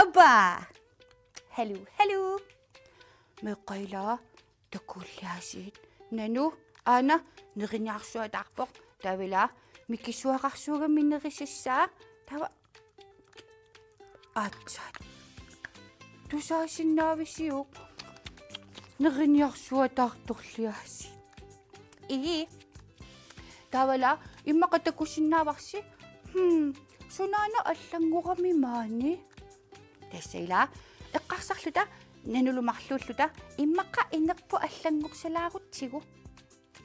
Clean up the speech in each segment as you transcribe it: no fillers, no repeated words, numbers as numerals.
أبا هلو مقيلا تقول يا سيد نانو أنا نغني عشوة دعبق تاولا مكسوها عشوة من نغش الساعة تاوا أتشاد تساس النابسيو نغني عشوة دعبق يا سيد إيه تاولا إما قد تكوش النابسي سنانا ألنغوغا ميماني تسيلا إقاسخلودا نانولو مخلولودا إماقا إنقبو ألنغوغسلاغوتسيغو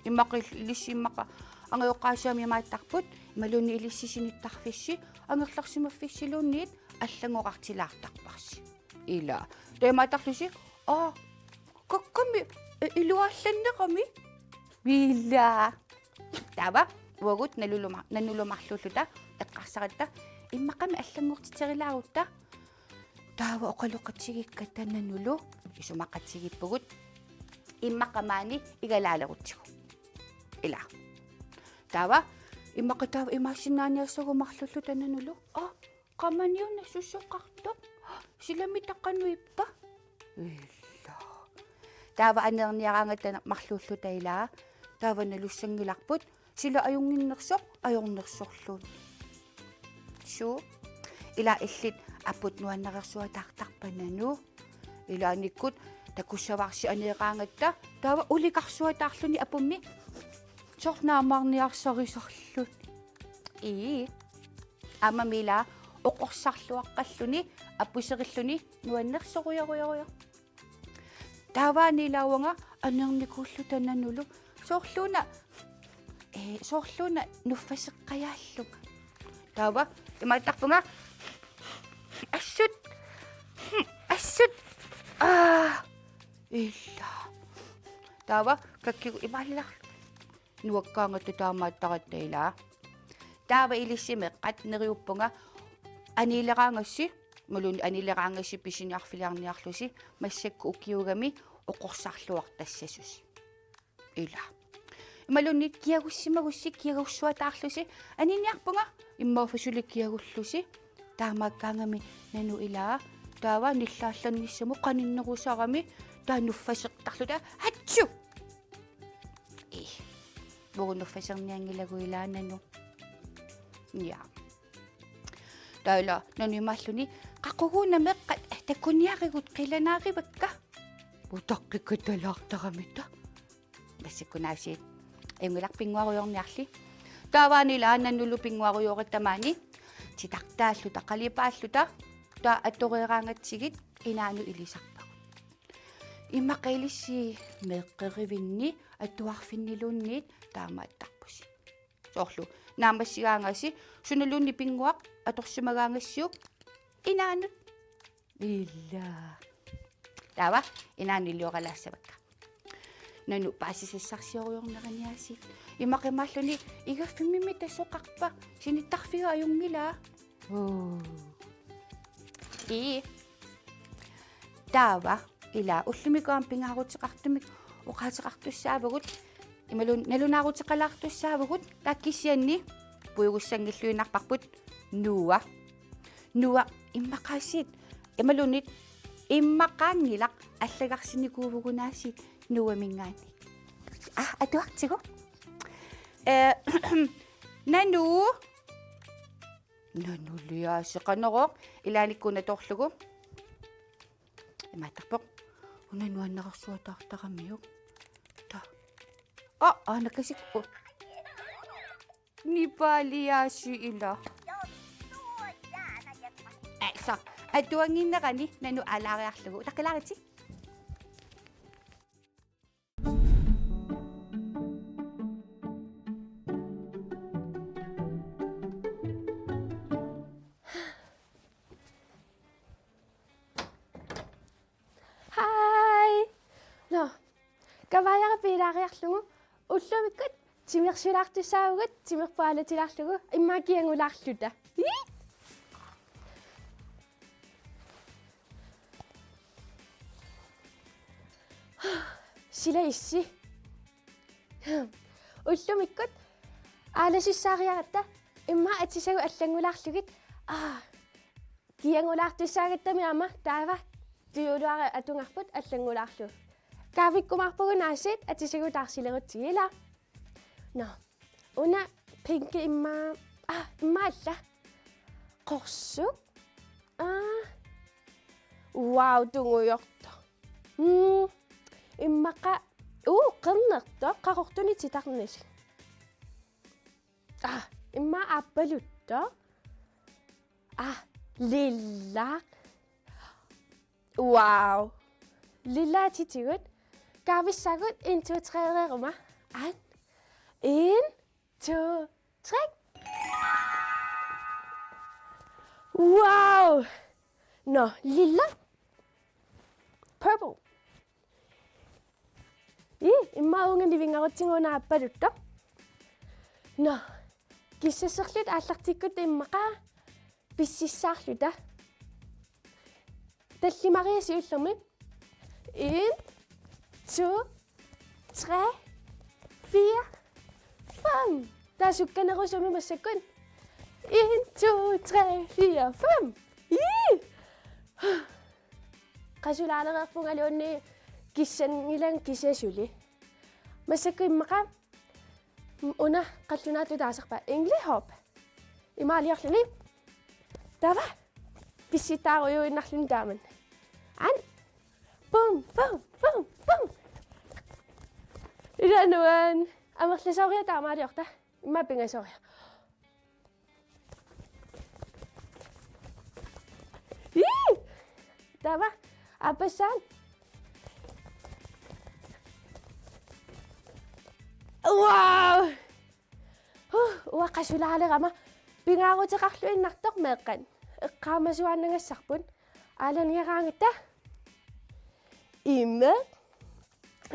إماقا إليسي إماقا أنغيوقاسامي مايتاقبوت إمالوني إليسي سينيتاقفيسي أنغيخلقسمافيسيلونيت ألنغوغартилаартарпарси إلا тэмаатарлуси какками илуалланнеқами вилла тава уагут нанулумарлууллута эққарсаратта иммақами аллангортитерилаарутта таава оқалоқатсигикката нанулу исумақатсигиппугут иммақамаани игалаалерутсигу ила таава иммақатаава имаасинааниассагумарлуллута нанулу qamaniuna sussoqqartuq silami taqqanuippa illa taava aneerniaraangata marluulluta ilaa taava nalussangilarput sila ajunginnersoq ajornersorluun suu ila illit aput nuannerersuataartarpananu ilaanikut takussavarsi aneeraangatta taava ulikarsuataarluni apummi sornaamaarniarsarisarlut амамила оқорсарлуаққаллуни аппусериллуни нуаннерсоруяруяруя тааваанилауанга анерникууллу тананулу соорлуна нуффасеққаяаллуга таава имааттарпунга ассут илла таава каккигу имааллар нуаккаангатта таамааттараттаилаа таава илиссимеққат нериуппунга анилераангасси мулун анилераангасси писиниарфилиарниарлуси массакку укиугами оқорсарлуартассасус ила ималунни киагуссимагусси киагуссуатаарлуси аниниарпунга иммаафасули киагуллуси таамааккаангами нану илаа таава ниллаалланниссаму қаниннерусарами таануффасеқтарлута хатсу богунуффасерниангилагуилаанану я тайла нанималлуни қақугуунамеққат таккуниаригут қиланааривакка утаққиккаталаартарамита басиккунаасиит энгиларпингуаруйорниарли тааваанила наннулу пингуаруйориттамаани титартааллута қалипааллута таа аттореераангатсигит инаану илисарпагут иммақилисси меққеривинни аттуарфиннилуунниит таамааттарпуси соорлу наамассигаангаси суналуунни пингуақ аторсимагаангассиук инаанут илла тава инааниллиоралаассавакка нану паасисассарсиоруйорнераниаси имақимааллуни игаффиммими тассоқарпа синиттарфига аюнгилаа тава ила уллумикуам пингаарутеқартумик оқаатеқартуссаавагут ималун налунаарутеқалаартуссаавагут таккиссианни пуйгуссангиллуинарпарпут нуа иммақаасит ималунит иммақаангилақ аллагарсиникуувгунаасит нуамингаани атуартигу нанулиаасеқанероқ илааниккуна торлугу имаатарпоқ унануаннерсуатаартарамиук накасикку нипалиаси ила са атуангиннерани нану алаариарлугу таккалаарити Hi. No. Kavayara pilaariarlugu уллумиккат тимерсилаартуссаагут тимерпаалатилаарлугу иммаакиангулаарлута силаисси уллумиккут ааласиссаариарата имма атисагу аллангулаарлугит Kiangulaartussaagittami ama taava tiyuluara atungarput allangulaarlu. Kaavikkumarpugunaasit atisagutaarsilerutsigila. No. Una pinki imma alla. Qorsuk. Wow, tungujorto. Immaqa qernerto qaqortuni titarnis. Imma appalutto. Lilla. Wow. Lilla titigut. Kaavissagut 1 2 3 reruma. 1 2 3. Wow. No, lilla. Purple. Imma ungen divingarutsinguuna appalutto. No. Kissasserlut aallartikkut immaqa pississaarluta. Tallimariasi ullermi. 1 2 3 4 5. Tasukkanerusumi massakun. 1 2 3 4 5. Qasulaalererpungaluunni kissangilan kissasuli. Massakku immaqa una qallunaatu taasarpa English hop. Imaaliarluni. Tava. Pissitaarujuinnarluni taaman. Bum bum bum bum. Ilanuan amerlasauria taamaaliorta. Imma pingasauria. Tava. Apasaan. Wow! Uaqasulaalerama pingaarutiqarluinnartoq meeqqan eqqaamasuannangassarpun aalaniaraangitta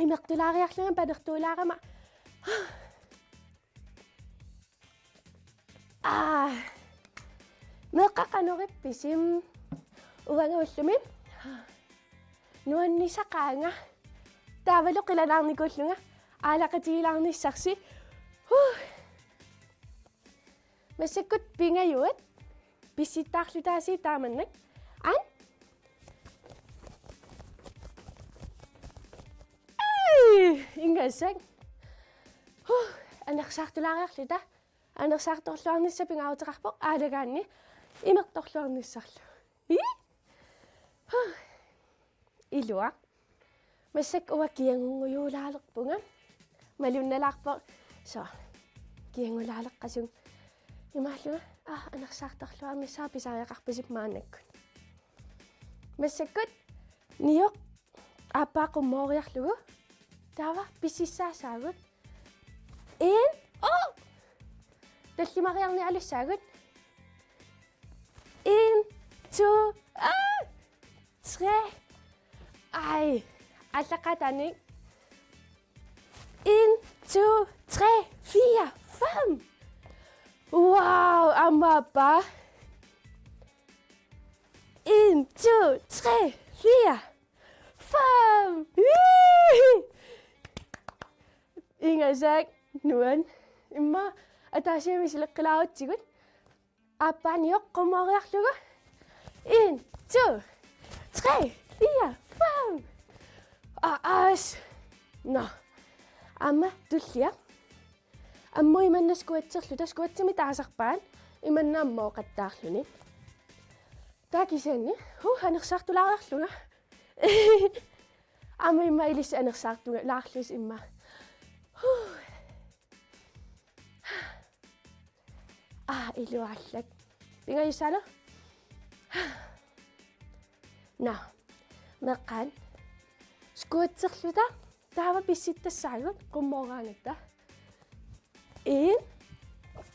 imeqtulaariarlunga panertuulaarama meeqqaqanorippisim uanguullumi nuannisaqaanga taavaluqilanaarnikullunga aalaqatigilaarnissarsi massakut pingajuat pissittaarlutaasi taamannak ingassak anersaartulaariarluta anersaartorluarnissa pingautiqarpoq aalagaanni imertorluarnissarlu ilua massak uakiangungujulaalerpunga malunnalaarpoq so kiangulaaleqqasung imaalluga anersaartorluarnissaa pisaariaqarpisip maannakkun massakkut niyoq aappaaqummooriarlugu taava pississaassaagut tallimariarni alussaagut 1 2 3 allaqatanik 1 2 3 4 5. Wow, amappa. 1 2 3 4 5. Ingassak nuan imma ataasiamisilleqqilaarutsigut aappaaniyoq qummooriarlugu 1 2 3 4 5. No. Amma tullia. Ammo imanna skuatserluta skuatsimi taasarpaan imanna ammooqattaarluni. Taakisanni anersaartulaariarlunga. Amma imma ilis anersaartunga laarlus imma. Iluallak. Pingayusalo? No. Meqqaan skuatserluta taava pissittassaagut qummooraangatta 1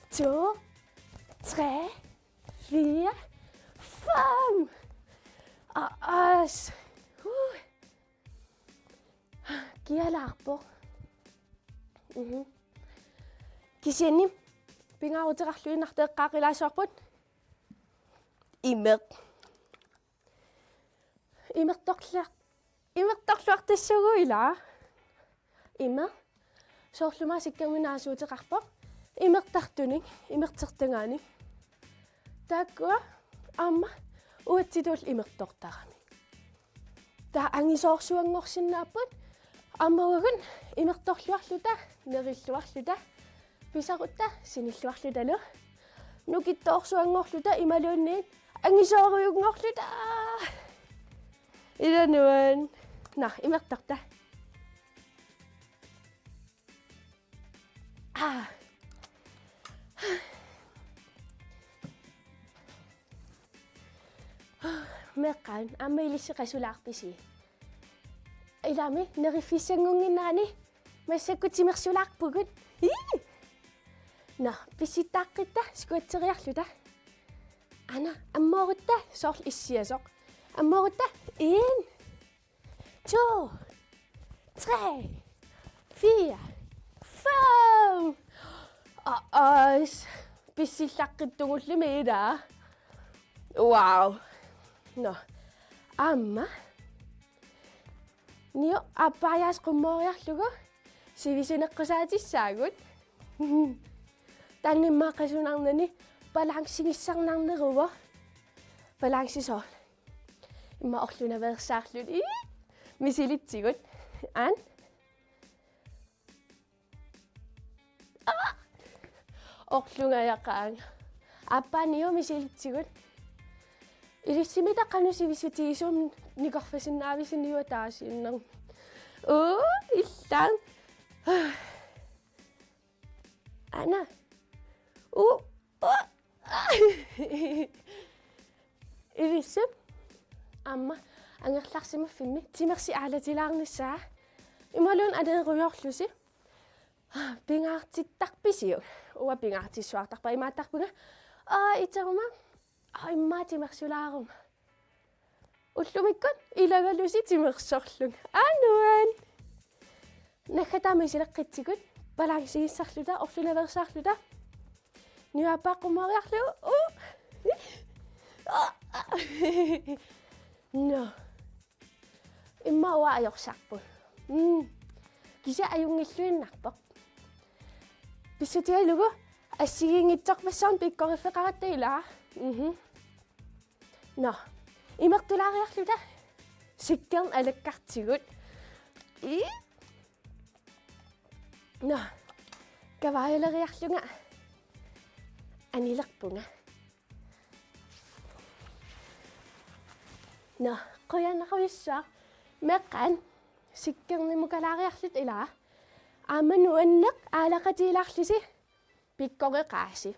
2 3 4 5. Kialaarpoq. Kisianni pingaarutiqarluinnarteeqqaaqilaasuarput imertorluartassuguila soorlumaa sikkangunaasuutiqarpoq imertartunik imertertangaanik taakkua amma уатситуул имертортарами таа ангисоорсуангорсиннааппут аммагагун имерторлуарлута нериллуарлута писарутта синиллуарлуталу нукиттоорсуангорлута ималуунниит ангисоориунгорлута илануан на имерторта меққан аммаилиссеқасулаарписи илами нериффиссангунгиннаани массаккутимерсулаарпугут на писитааққитта скуатсериарлута ана аммоорутта сорл иссиасоқ аммоорутта 1 2 3 4 5 писсиллаққиттугуллуми илаа вау no amma niu appajas qummooriarlugu sivisuneqqusaatisaagut tannimmaaqqasunarnani balanssingissarnarneruva balanssisoor imma orlunaveersaarlut misilitsigut an orlungajaqaan appaaniu misilitsigut илиссимита канусивисутигисуум никорфасиннаависиниуа таасииннер иллаан ана илиссим амма ангерларсимаффимми тимерси аалатилаарниссаа ималуун алееруйорлуси пингаартиттарписиу уа пингаартиссуартарпа имааттарпунга итерума иммаатимерсулаарум уллумиккут илагалуси тимерсорлун ануан накатаамисилеққитсигут балансигиссарлута орлунаверсаарлута нуаппаққумариарлу но имма уа аёрсарпут кися аюнгиллуиннарпоқ писсутиалугу ассигингитсорпассаан пиккориффеқаратаилаа no имертулаариарлута сиккерн алаккартигут no каваалериарлунга анилерпунга no qoyanaqavissаа меққан сиккернимукалаариарлут илаа аамануаннеқ аалақатилаарлуси пиккореқааси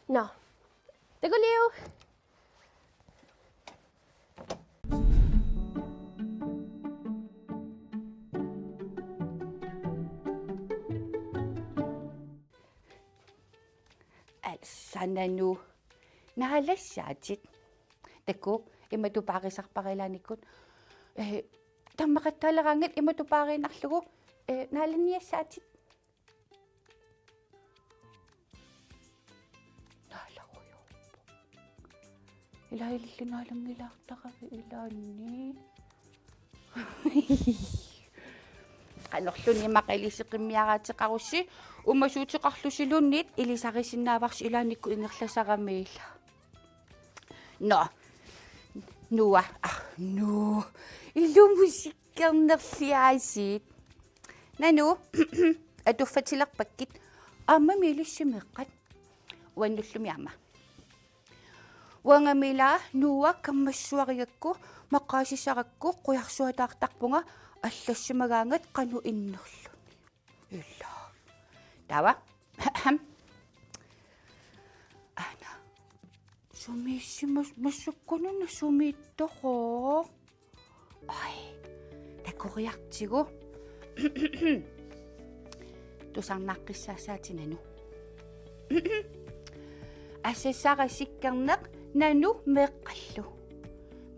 no Tegoliu. Alsananu. Nahalassaatsit. Takku imatupaaqisarparilaanikkut. Tammaqattaalerangat imatupaariinarlugu naalaniassaatsit. Ilaillinaalangilaartaqavi ilaanni qanorluni maqiliseqimmiaraatiqarussi umasuutiqarlusilunniit ilisarisinnaavars ilaanikku ingerlasaramiilla no nuwa nu ilumusikkernerliaasiit nanu atuffatilerpakkit ammami ilussimeqqat uannullumi amma wangamila nuwa kammassuariakku maqaasisarакку quярsuataartarpunga аллассимагаангат qanu innerluni illa tawa ana sumissimas massukkununa sumiittoqo ai takoriartigu tusarnaaqqissaassaatinanu ассассарассиккернеқ нану меққаллу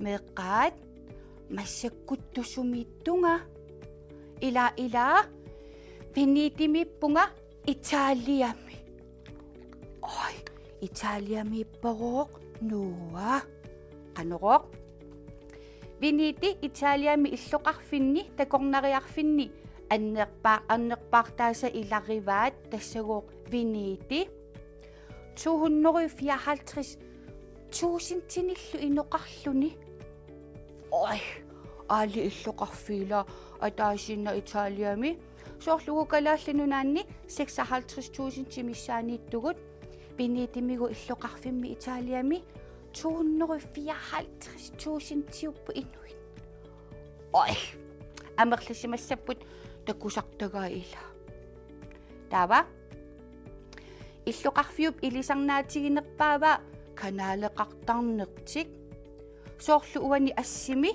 меққаат массаккуттусумииттунга ила пинитимиппунга итаалиами ой итаалиамиппагооқ нуа канероқ пинити итаалиами иллоқарфинни такорнариарфинни аннерпаартааса илариваат тассагооқ пинити 254 tuusintиниллу inoqarluni ой аали иллоқарфиила атаасинна италиами соорлугу калааллинунаанни 56,000 тимиссаанииттугут пинитимигу иллоқарфимми италиами 254,000 тиуппу инуит ой амерлисимассаппут таккусартагаа ила таава иллоқарфиуп илисарнаатигинерпаава канаалеқартарнертик соорлу уани ассими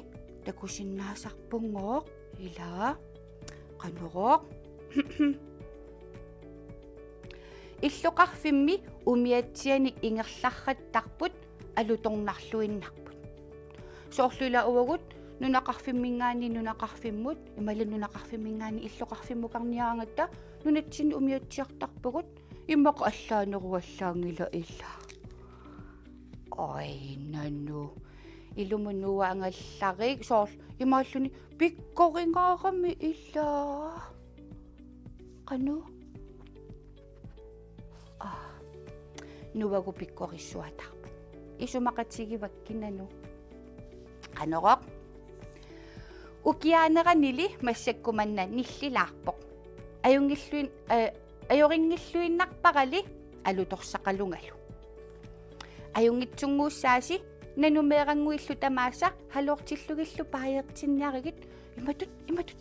такусиннаасарпунгооқ ила канороқ иллоқарфимми умиатсианик ингерларраттарпут алуторнарлуиннарпут соорлуила уагут нунақарфиммингаани нунақарфиммут ималу нунақарфиммингаани иллоқарфиммукарниаангатта нунатсин умиатсиартарпугут иммақа аллаанеруаллаангила илла ой нану илумунуаангалларик соорл имааллуни пиккорингаарами илла кану нувагу пиккорissуатарпу исумақатигиваккинану канероқ укиаанеранили массаккуманна ниллилаарпоқ аюнгиллуин аёрингиллуиннарпарали алуторсақалунгалу аюнгитсунгууссааси нанумеерангуиллу тамааса халуортиллугиллу пааертинниаригит иматут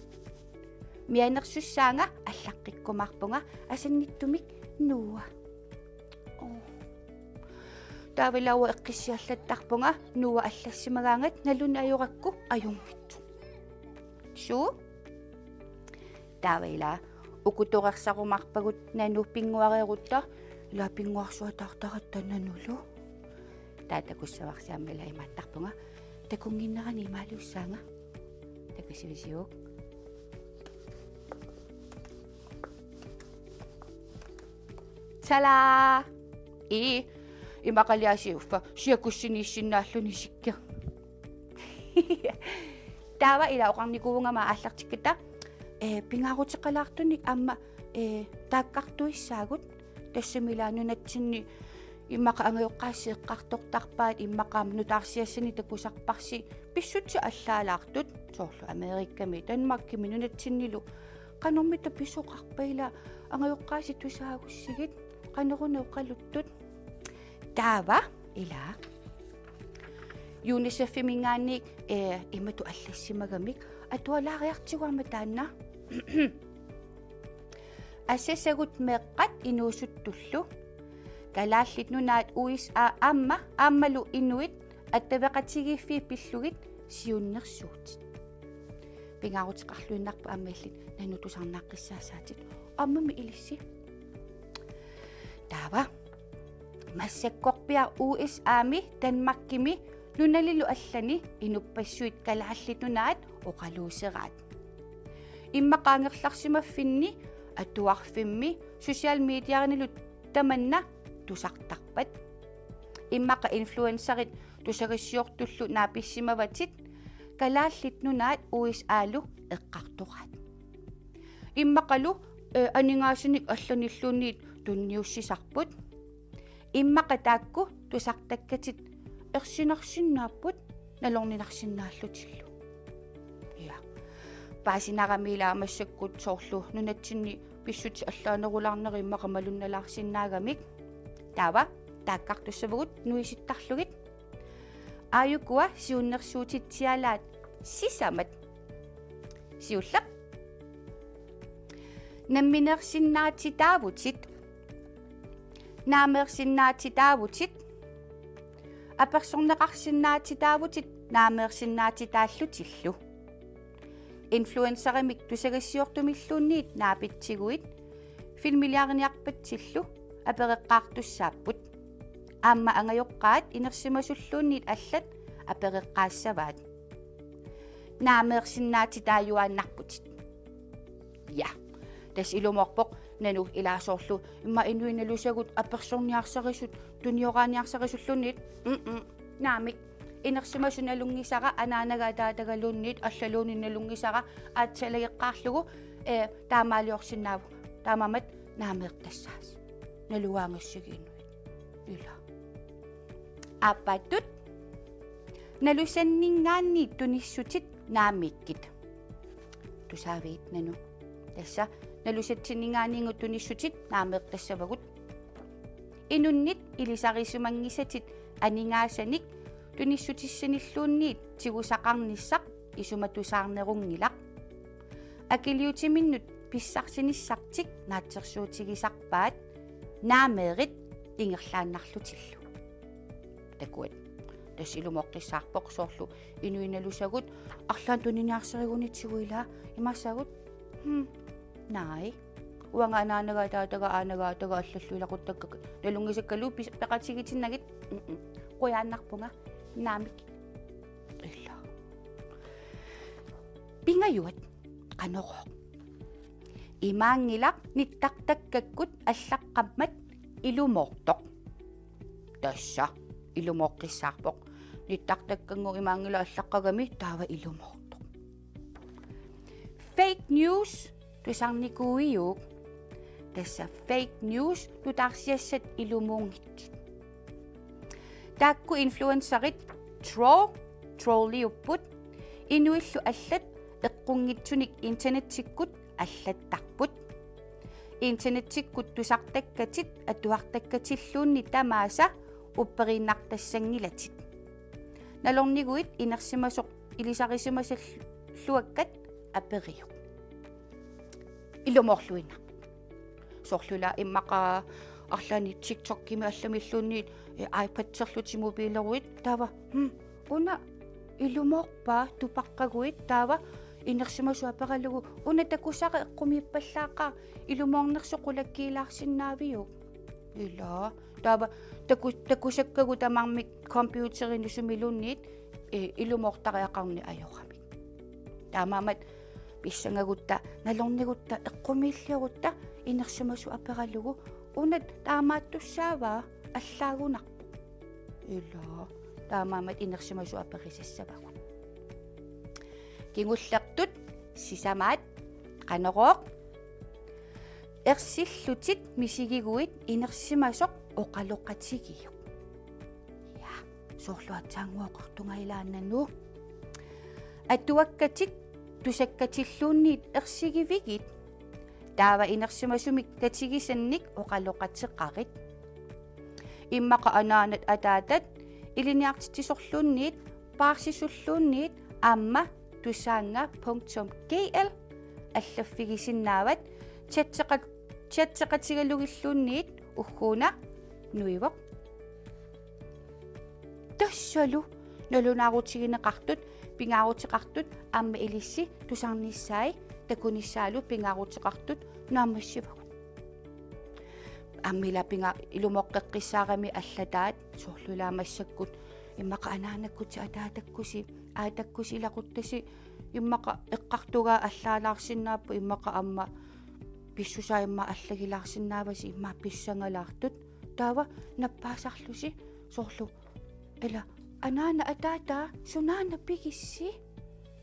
мианерсуссаанга аллаққиккумарпунга асанниттумик нуа тавилауа эққиссиаллаттарпунга нуа аллассимагаангат налуна аюракку аюнгитсу суу тавила укуторерсарумарпагут нану пингуареерутта ила пингуарсуатаартарат нанулу таатакуссаварсааммала имааттарпунга такунгиннерани имаалуссаанга такасивисиук тала имақалиасиуффа сиакуссинииссиннааллуни сиккер таава ила оқарникуунгама ааллартикката пингаарутеқалаартуник амма тааккартуиссаагут тассамилаанунатсинни иммақа ангиоққаассиэққартортарпаат иммақаам нутаарсиассани такусарпарси писсутси аллаалаартут соорлу америкками данмаркими нунатсиннилу qanummitta pisuqarpaila ангиоққааси тусаагуссигит qanерунеоқалуттут таава ила юнисеффимингаанник имату аллассимагамик атуалаариартигуама таанна ассасагут меққат инуусуттуллу калааллит нунаат уис ааммалу инуит аттавеқатигиффи пиллугит сиуннерсуутит пингаарутеқарлуиннарпа аммаиллит нанутусарнааққиссаасаатит аммами илисси таава массаккорпиа US аами данмаркими нуналилу аллани инуппассуит калааллит нунаат оқалуусераат иммақаангерларсимаффинни атуарфимми социал медиарнилут таманна тусартарпат иммақа инфлуенсерит тусагассиортуллу нааписсимаватит калааллит нунаат уисаалу эққартораат иммақалу анингаасиник алланиллуунниит тунниуссисарпут иммақа таакку тусартаккатит ерсинарсиннааппут налорнинарсиннааллутиллу я паасинарамила массаккут соорлу нунатсинни писсути аллаанерулаарнери иммақа малунналаарсиннаагамик таава тааккартуссавгут нуиситтарлугит ааюкуа сиуннерсуутитсиалаат сисамат сиуллақ намминерсиннаатитаавутит наамеерсиннаатитаавутит аперсорнеқарсиннаатитаавутит наамеерсиннаатитааллутиллу инфлуенсерамик тусагассиортумиллуунниит наапитсигуит филмилиарниарпатсиллу апереққаартуссааппут аама ангайоққаат инерсимасуллуунниит аллат апереққаассаваат наамеерсиннаатитааюааннарпутит я тас илуморпоқ нану илаасоорлу имма инуиналусагут аперсорниарсарисут туниорааниарсарисуллуунниит наамик инерсимасуналунгисара анаанагаатаатагалуунниит аллалуунинналунгисара аатсалагеққаарлугу таамаалиорсинааву таамамат наамеэртассаас налуаангассагиинуит ила Apatut nalusanningaanni tunissutit naamikkit. Tusavit nanu. Tassa nalusatsinningaanningu tunissutit naameqtassavagut. Inunnit ilisarisumangisatit aningaasanik tunissutissaniilluunniit tigusaqarnissaq isumatusaarnerungilaq. Akiliutiminnut pissarsinissartik naatsersuutigisarpaat naameerit ingerlaannarlutillu. Takuat tassilumoqqissaarpoq soorlu inuinalusagut arlaan tuniniarserigunitigуила имассагут наи уанга анаанагатаатага аанагаатага аллаллуилақуттакка налунгисаккалу пеқатигитиннагит қуяаннарпунга наамик илла пингаюат канороо имаангилақ ниттартаккаккут аллаққаммат илумоортоқ тасса илумооққиссаарпоқ ниттартаккангу имаангила аллаққагами таава илумоортоқ fake news тусарникуиук тасса fake news тутарсиассат илумуунгитсут таакку инфлуенсерит троллиуппут инуиллу аллат эққунгитсуник интернеттиккут аллаттарпут интернеттиккут тусартаккатит атуартаккатиллуунни тамааса уппериннартассангилатит налорнигуит инерсимасоқ илисарисимасаллуаккат апериук илумоорлуина соорлула иммаqa арлаани TikTok-кими алламиллуунниит iPad-серлути мобилеруит таава уна илумоорпаа тупаққагуит таава инерсимасу апералугу уна такусаqa эққумииппаллаақаа илумоорнерсоқулаккиилаарсинаавиук ила таава такусаккагу тамармик компьютерин сумилуунниит илумоортариақарни ajorami таамаамат писсангагутта налорнигутта эққумииллиорутта инерсимасу апералугу унат таамааттуссааваа аллаагунарпу ила таамаамат инерсимасу аперисассавагут кингуллертут сисамаат канерооқ ерсиллутит мисигигуит инерсимасоқ оқалоқатигиук я соорлуатсаангуоқартунгаилааннану атуаккатит тусаккатиллуунниит ерсигивигит таава инерсимасумик татигисанник оқалоқатеқарит иммақа анаанат атаатат илиниартитсорлуунниит паарсисуллуунниит аама tusaanga.gl аллаффигисиннаават чатсеқатигалугиллуунниит уггуна нуивоқ тассалу налунаарутигинеқартут пингаарутеқартут аама илисси тусарниссаи такуниссаалу пингаарутеқартут наамассивагут аммила пинга илумоққеққиссаарами аллатаат соорлулаамассаккут иммақа анаанаккути атаатаккуси аатаккусилақуттаси иммақа эққартугаа аллаалаарсинааппу иммақа амма писсусаимма аллагилаарсинааваси имма писсангалаартут таава наппаасарлуси соорлу эла анаана атаата сунаана пигисси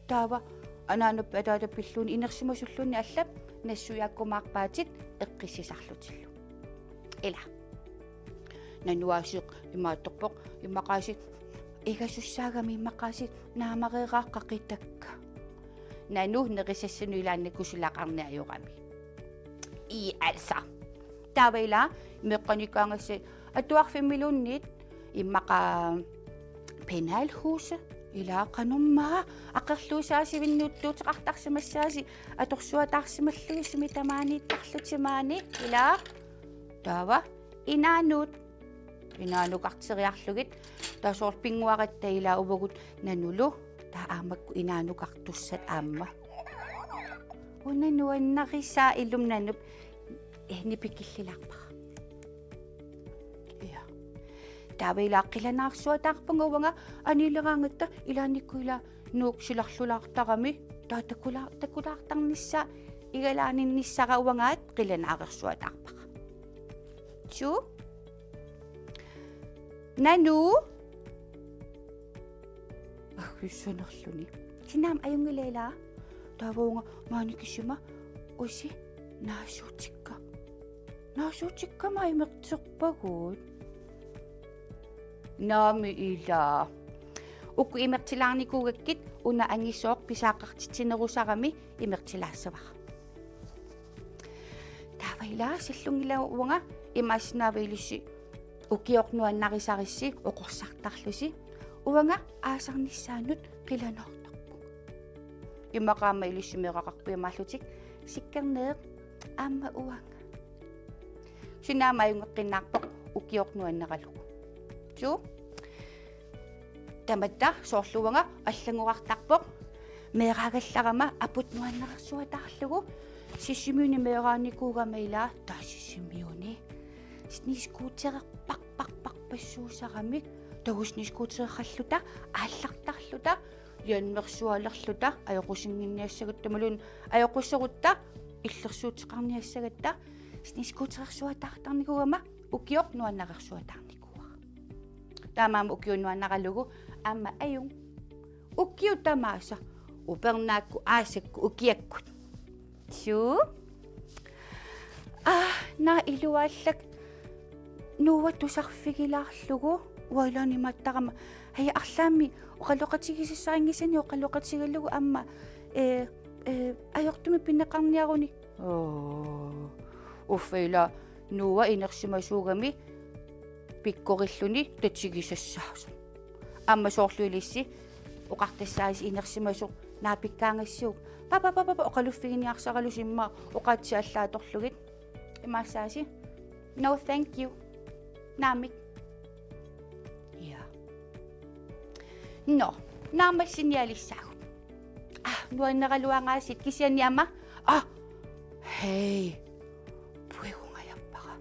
таава анаанаппи атаата пиллуни инерсимасуллуни аллап нассуяаккумаарпаатит эққиссисарлутиллу эла нануаасиқ имаатторпоқ иммақаасит игасуссаагами иммақаасит наамареерааққақитакка нану нерисассануилааннаккусулаақарни ajorami и алса тавела меққаникаангасси атуарфиммилуунниит иммақа пеналхуса илаақануммаа ақерлуусаасивиннуттуутеқартарсимассааси аторсуатаарсималлугисми тамаанииттарлутимаани илаа таава инаанукартериарлугит таасоор пингуаратта илаа увагут нанулу таа аамакку инаанукартуссат аама унануаннарисаа илумнануп нипиккиллилаарпара я таавила қиланаарсуатаарпангувага анилераангатта илааниккуила нуук силарлулаартарами таатакулаартарнissaа игалааниннссара увангаат қиланаарерсуатаарпара чу нану ахвиссанерлуни кинаам аюнгилеила таавуунга maanikissima уси наасуутикка маимертеқпагуут Naami ila. Ukku imertilaarnikuugakkit una angisooq pisaaqartitsinerusarami imertilaassavaq. Taavailaa sallungilauunga imaasinaavailissi ukiornuannarisarissi oqorsartarlusi uanga aasarnissaanut qilanortarpu. Imaqaamailissimeraaqarpiamaallutik sikkerneeq aamma uanga. Sinaamaayungeqqinnaarpoq ukiornuanneralugu. Su tamatta soorluanga аллагуартарпоq meeraagallarama aputnuannерсуатаарлугу сиссимиуни meeraanikуугамаилаа таасиссимиуни снискуутерерпарпарпар пассуусарамик тагуснискуутерерраллута ааллартарлута яннерсуалерлута аёқусингинниассагаттамалун аёқуссерутта иллерсуутеқарниассагатта снискуутерерсуатаартарникугама укиоқ нуаннерерсуатаарникуа таамаама укиуннуаннаралугу аама аюн уккиу тамааса упернаакку аасакку укиаккут суу на илуааллак нуа тусарфигилаарлугу уайлааниматтарама хая арлаами оқалоқатигисиссарингисани оқалоқатигаллугу аама аёртуми пиннеқарниаруни уффила нуа инерсимасуугами пиккориллуни татсигисассаасу аама соорлуилисси оқартассааси инерсимасу наапиккаангассууг папа оқалуффигиниарсаралу симма оқаатсиаллааторлугит имаассааси no thank you наамик я no наамассиниалиссаагут нуаннералуангаасит кисианиама хей пуэгунгаяппара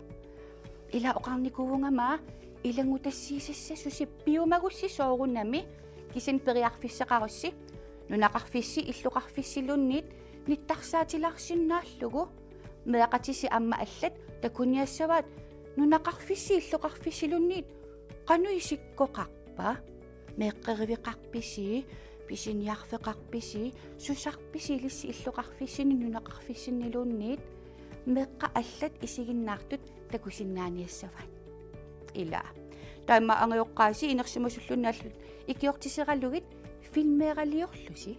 ила оқарникуунгама илангутассиисасса сусиппиумагусси соорунами кисин периарфиссеқарусси нунақарфисси иллуқарфиссилунниит ниттарсаатиларсиннааллугу меақатиси амма аллат такуниассаваат нунақарфисси иллуқарфиссилунниит қануисиккоқарпа меққеривиқарписи писиниарфеқарписи сусарписи илисси иллуқарфиссини нунақарфиссиннилунниит меққа аллат исигиннаартут такусиннааниассаваат ила таама ангиоққааси инерсимасуллуннааллут икиортисераллугит филмеералиорлуси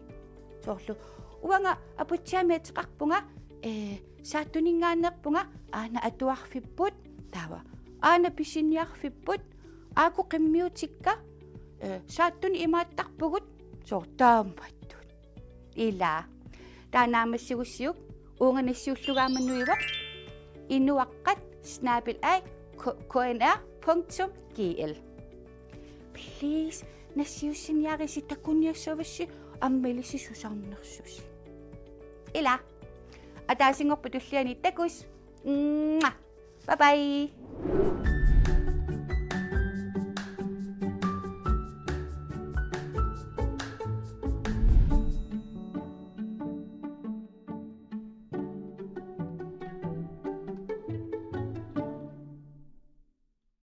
соорлу уанга апутсиамиатеқарпунга сааттунингаанерпунга аана атуарфиппут таава аана писинниарфиппут ааку қиммиутикка сааттуни имааттарпугут соортааматтут ила таанаамассигуссиук уунганассиуллугааманнуивоқ инуаққат snabel@knr.gl please нассиуссиниариси такуниассавасси аммилиси сусарнерсуси ила атаасингорпу туллиани такус бай бай